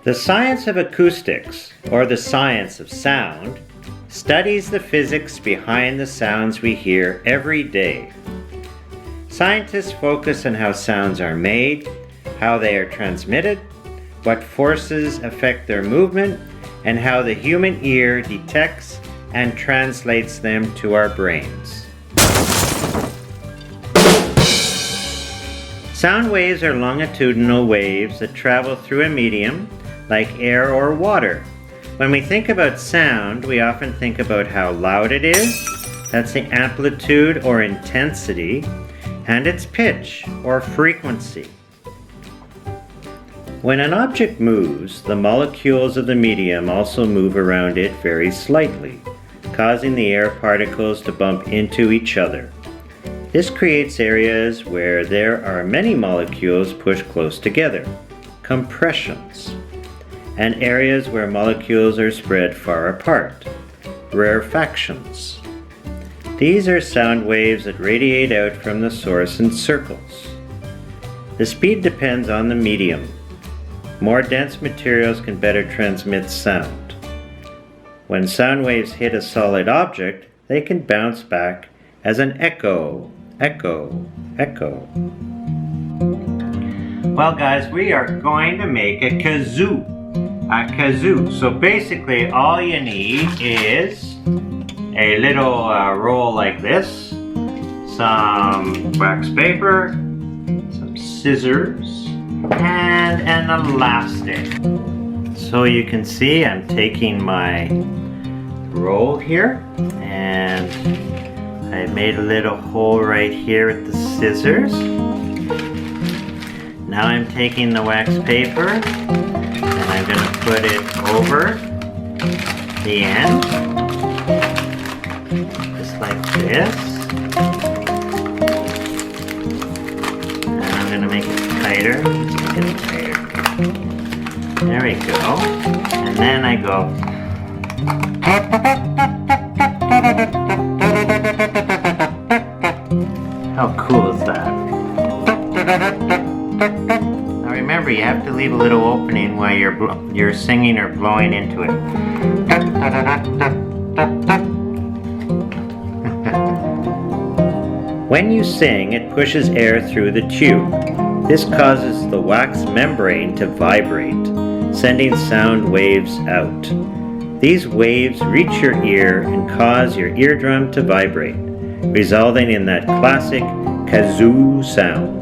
The science of acoustics, or the science of sound, studies the physics behind the sounds we hear every day. Scientists focus on how sounds are made, how they are transmitted, what forces affect their movement, and how the human ear detects and translates them to our brains. Sound waves are longitudinal waves that travel through a medium, like air or water. When we think about sound, we often think about how loud it is, that's the amplitude or intensity, and its pitch or frequency. When an object moves, the molecules of the medium also move around it very slightly, causing the air particles to bump into each other. This creates areas where there are many molecules pushed close together, compressions, and areas where molecules are spread far apart, rarefactions. These are sound waves that radiate out from the source in circles. The speed depends on the medium. More dense materials can better transmit sound. When sound waves hit a solid object, they can bounce back as an echo, echo, echo. Well guys, we are going to make a kazoo. So basically all you need is a little roll like this, some wax paper, some scissors, and an elastic. So you can see I'm taking my roll here and I made a little hole right here with the scissors. Now I'm taking the wax paper and I'm going to put it over the end, just like this. And I'm going to make it tighter. Let's make it tighter. There we go. And then I go. How cool is that? Now remember, you have to leave a little opening while you're singing or blowing into it. When you sing, it pushes air through the tube. This causes the wax membrane to vibrate, sending sound waves out. These waves reach your ear and cause your eardrum to vibrate, resulting in that classic kazoo sound.